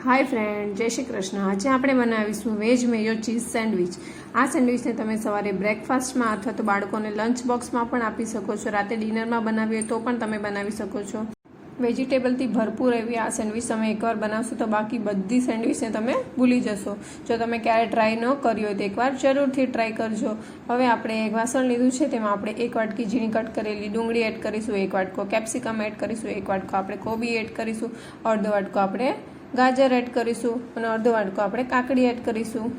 Hi friend, जय श्री कृष्ण। आज આપણે બનાવીશું વેજ મેયો ચીઝ સેન્ડવિચ। આ સેન્ડવિચને તમે સવારે બ્રેકફાસ્ટમાં અથવા તો બાળકોને લંચ બોક્સમાં પણ આપી શકો છો। રાતે ડિનરમાં બનાવી હોય તો પણ તમે બનાવી શકો છો। વેજીટેબલથી ભરપૂર એવી આ સેન્ડવિચ તમે એકવાર બનાવશો તો બાકી બધી સેન્ડવિચને તમે ભૂલી જશો। જો તમે ક્યારે ટ્રાય ન કરી હોય તો એકવાર જરૂરથી ટ્રાય કરજો। હવે આપણે એક વાસણ લીધું છે, તેમાં આપણે 1 વાટકી ઝીણી કટ કરેલી ડુંગળી એડ કરીશું, 1 વાટકો કેપ્સિકમ એડ કરીશું, 1 વાટકો આપણે કોબી એડ કરીશું, અડધો વાટકો આપણે ગાજર એડ કરીશું અને અડધો વાટકો આપણે કાકડી એડ કરીશું।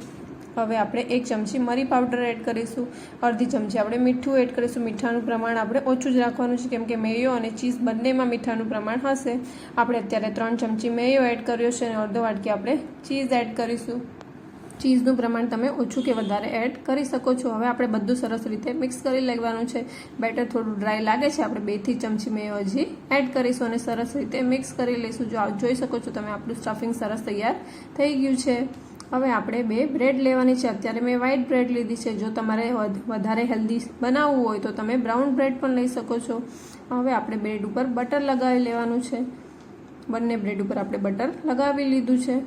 હવે આપણે 1 ચમચી મરી પાવડર એડ કરીશું, અડધી ચમચી આપણે મીઠું એડ કરીશું। મીઠાનું પ્રમાણ આપણે ઓછું જ રાખવાનું છે, કેમ કે મેયો અને ચીઝ બંનેમાં મીઠાનું પ્રમાણ હશે। આપણે અત્યારે 3 ચમચી મેયો એડ કર્યો છે અને અડધો વાટકી આપણે ચીઝ એડ કરીશું। ચીઝનું પ્રમાણ તમે ઓછું કે વધારે એડ કરી શકો છો। હવે આપણે બધું સરસ રીતે મિક્સ કરી લેવાનું છે। બેટર થોડું ડ્રાય લાગે છે, આપણે 2 થી ચમચી મેયો હજી એડ કરીશું અને સરસ રીતે મિક્સ કરી લઈશું। જો જોઈ શકો છો તમે, આપણું સ્ટફિંગ સરસ તૈયાર થઈ ગયું છે। હવે આપણે 2 બ્રેડ લેવાની છે। અત્યારે મેં વ્હાઈટ બ્રેડ લીધી છે। જો તમારે વધારે હેલ્ધી બનાવવું હોય તો તમે બ્રાઉન બ્રેડ પણ લઈ શકો છો। હવે આપણે બ્રેડ ઉપર બટર લગાવી લેવાનું છે। બંને બ્રેડ ઉપર આપણે બટર લગાવી લીધું છે।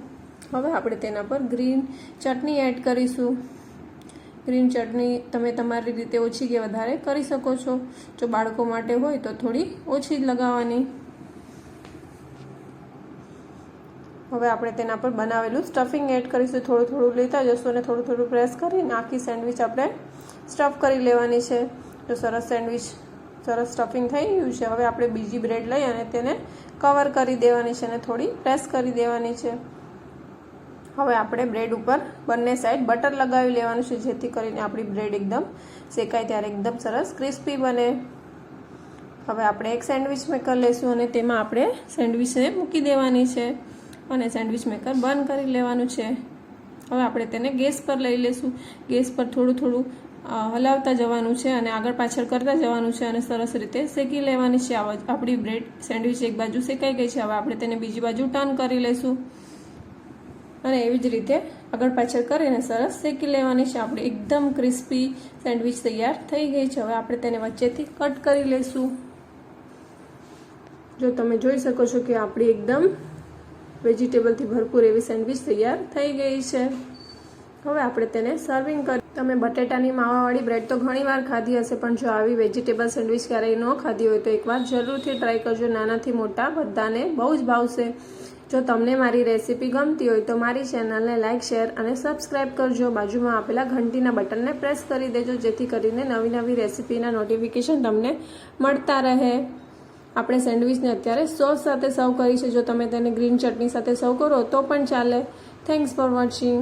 હવે આપણે તેના પર ગ્રીન ચટણી એડ કરીશું। ગ્રીન ચટણી તમે તમારી રીતે ઓછી કે વધારે કરી શકો છો। જો બાળકો માટે હોય તો થોડી ઓછી જ લગાવવાની। હવે આપણે તેના પર બનાવેલું સ્ટફિંગ એડ કરીશું। થોડું થોડું લેતા જશું અને થોડું થોડું પ્રેસ કરીને આખી સેન્ડવિચ આપણે સ્ટફ કરી લેવાની છે। તો સરસ સેન્ડવિચ સરસ સ્ટફિંગ થઈ ગયું છે। હવે આપણે બીજી બ્રેડ લઈ અને તેને કવર કરી દેવાની છે અને થોડી પ્રેસ કરી દેવાની છે। હવે આપણે બ્રેડ ઉપર બંને સાઈડ બટર લગાવી લેવાનું છે, જેથી કરીને આપણી બ્રેડ એકદમ શેકાય ત્યારે એકદમ સરસ ક્રિસ્પી બને। હવે આપણે એક સેન્ડવિચ મેકર લઈશું અને તેમાં આપણે સેન્ડવિચને મૂકી દેવાની છે અને સેન્ડવિચ મેકર બંધ કરી લેવાનું છે। હવે આપણે તેને ગેસ પર લઈ લઈશું। ગેસ પર થોડું થોડું હલાવતા જવાનું છે અને આગળ પાછળ કરતા જવાનું છે અને સરસ રીતે શેકી લેવાની છે। આપણી બ્રેડ સેન્ડવિચ એક બાજુ શેકાઈ ગઈ છે। હવે આપણે તેને બીજી બાજુ ટર્ન કરી લઈશું અને એવી જ રીતે આગળ પાછળ કરીને સરસ શેકી લેવાની છે। આપણે એકદમ ક્રિસ્પી સેન્ડવિચ તૈયાર થઈ ગઈ છે। હવે આપણે તેને વચ્ચેથી કટ કરી લઈશું। જો તમે જોઈ શકો છો કે આપણી એકદમ વેજીટેબલથી ભરપૂર એવી સેન્ડવિચ તૈયાર થઈ ગઈ છે। હવે આપણે તેને સર્વિંગ કરી। તમે બટેટાની માવાવાળી બ્રેડ તો ઘણીવાર ખાધી હશે, પણ જો આવી વેજીટેબલ સેન્ડવિચ ક્યારેય ન ખાધી હોય તો એકવાર જરૂરથી ટ્રાય કરજો। નાનાથી મોટા બધાને બહુ જ ભાવશે। જો તમને મારી રેસીપી ગમતી હોય તો મારી ચેનલને લાઇક, શેર અને સબસ્ક્રાઇબ કરજો। બાજુમાં આપેલા ઘંટીના બટનને પ્રેસ કરી દેજો, જેથી કરીને નવી નવી રેસીપીના નોટિફિકેશન તમને મળતા રહે। આપણે સેન્ડવિચને અત્યારે સોસ સાથે સર્વ કરી છે। જો તમે તેને ગ્રીન ચટણી સાથે સર્વ કરો તો પણ ચાલે। Thanks for watching.